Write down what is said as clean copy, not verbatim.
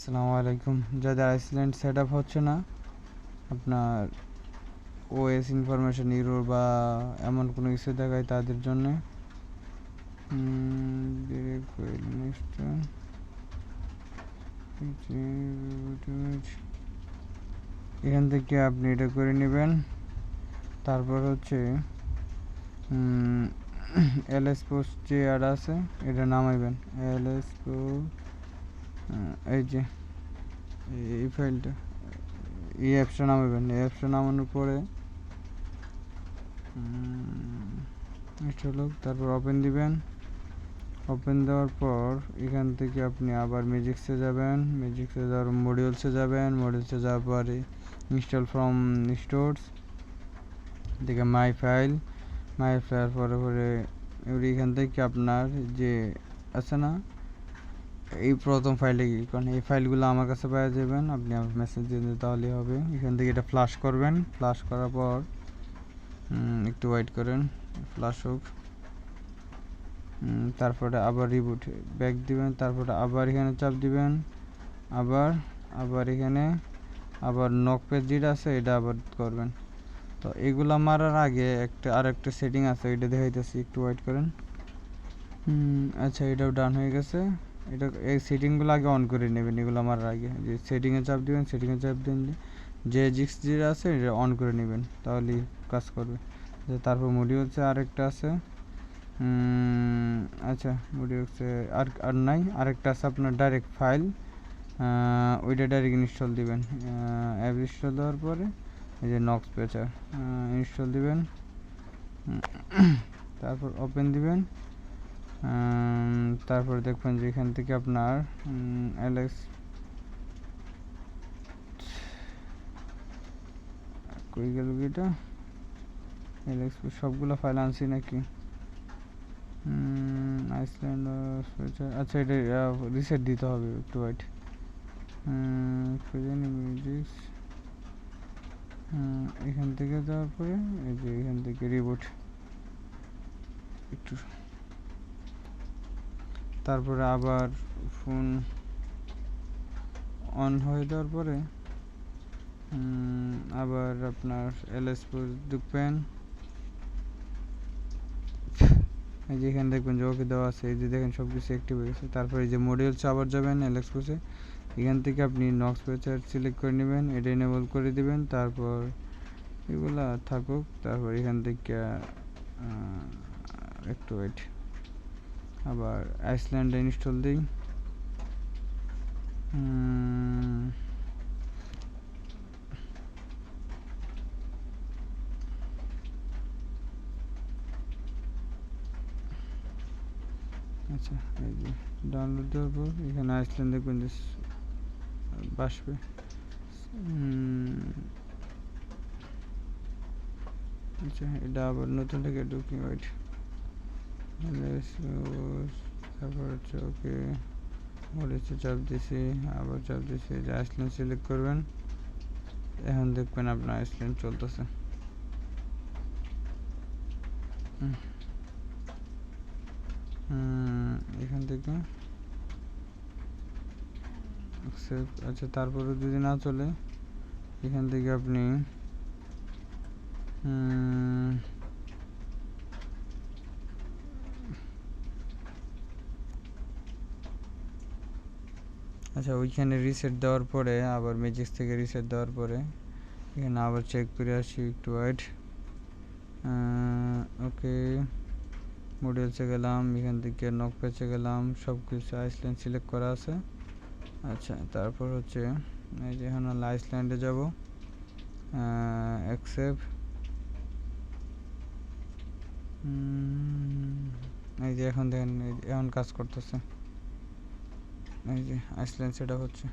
আসসালামু আলাইকুম। যাদের আইসল্যান্ড সেট আপ হচ্ছে না, আপনার ওএস ইনফরমেশন ইরোর বা এমন কোনো কিছু দেখায় তাদের জন্য এখান থেকে আপনি এটা করে নেবেন। তারপর হচ্ছে এলএস পোস্ট যে অ্যাড আছে এটা নামাইবেন। এলএস পোস্ট এই যে এই ফাইলটা, এই অ্যাপসটা নামাবেন। এই অ্যাপসটা নামানোর পরে তারপর ওপেন দিবেন। ওপেন দেওয়ার পর এখান থেকে আপনি আবার ম্যাজিক্সে যাবেন। ম্যাজিক্সে যাওয়ার মডিউলসে যাবেন। মডিউলসে যাওয়ার পরে ইনস্টল ফ্রম স্টোরস থেকে মাই ফাইল পরে পরে এখান থেকে আপনার যে আছে না, এই প্রথম ফাইলে কি কারণ এই ফাইলগুলো আমার কাছে পাওয়া যাবেন। আপনি আমার মেসেজ দিয়ে তাহলেই হবে। এখান থেকে এটা ফ্লাশ করবেন। ফ্লাশ করার পর একটু ওয়েট করেন, ফ্লাশ হোক। তারপরে আবার রিবুট ব্যাক দিবেন। তারপরে আবার এখানে চাপ দিবেন। আবার এখানে আবার নক পেজ যেটা আছে এটা আবার করবেন। তো এগুলা মারার আগে আরেকটা সেটিং আছে, এটা দেখাইতেছি, একটু ওয়েট করেন। আচ্ছা, এটাও ডান হয়ে গেছে। এই সেটিংগুলো আগে অন করে নেবেন। এগুলো মারার আগে যে সেটিংয়ে চাপ দিবেন, যে জিক্স যেটা আছে এটা অন করে নেবেন, তাহলেই কাজ করবে। তারপর মডিউলসে আরেকটা আছে, আচ্ছা মডিউলসে আর নাই, আরেকটা আছে আপনার ডাইরেক্ট ফাইল, ওইটা ডাইরেক্ট ইনস্টল দিবেন। অ্যাপ ইনস্টল দেওয়ার পরে এই যে নক্স পেচার ইনস্টল দিবেন। তারপর ওপেন দিবেন। তারপর দেখবেন যে এখান থেকে আপনার এলএক্স কই গেল এটা, এলএক্স সবগুলো ফাইল আনছি নাকি, আইসল্যান্ড। আচ্ছা, এটা রিসেট দিতে হবে, একটু ওয়েট। মিউজিক্স এখান থেকে যাওয়ার পরে এই যে এখান থেকে রিবুট একটু, তারপরে আবার ফোন অন হয়ে যাওয়ার পরে আবার আপনার এলএস ঢুকবেন। এই যে এখানে দেখবেন যে ওকে দেওয়া আছে, এই যে দেখেন সব কিছু অ্যাক্টিভ হয়ে গেছে। তারপরে এই যে মডিউলস আবার যাবেন এলএক্সপোসে, এখান থেকে আপনি নক্স পেচার সিলেক্ট করে নেবেন, এটা এনেবল করে দিবেন। তারপর এগুলা থাকুক। তারপর এখান থেকে একটু ওয়েট, আবার আইসল্যান্ড ইনস্টল দিই। আচ্ছা, এই যে ডাউনলোড দেওয়ার পর এখানে আইসল্যান্ড দেখবেন যে বাসবে। আচ্ছা, এটা আবার নতুন থেকে ঢুকি, ওয়েট। তারপর হচ্ছে ওকে বলেছে, চাপ দিছি, আবার চাপ দিছি, যে আইসল্যান্ড সিলেক্ট করবেন। এখন দেখবেন আপনার আইসল্যান্ড চলতেছে। এখান থেকে আচ্ছা, তারপরে যদি না চলে এখান থেকে আপনি আচ্ছা, ওইখানে রিসেট দেওয়ার পরে আবার ম্যাজিক্স থেকে রিসেট দেওয়ার পরে এখানে আবার চেক করে আসি, একটু ওয়েট। ওকে, মডিউলসে গেলাম, এখান থেকে নক পেজে গেলাম, সব কিছু আইসল্যান্ড সিলেক্ট করা আছে। আচ্ছা, তারপর হচ্ছে এই যে এখন আইসল্যান্ডে যাব, অ্যাকসেপ্ট। এই যে এখন দেখেন, এখন কাজ করতেছে, এই যে আইসল্যান্ড সেট আপ হচ্ছে।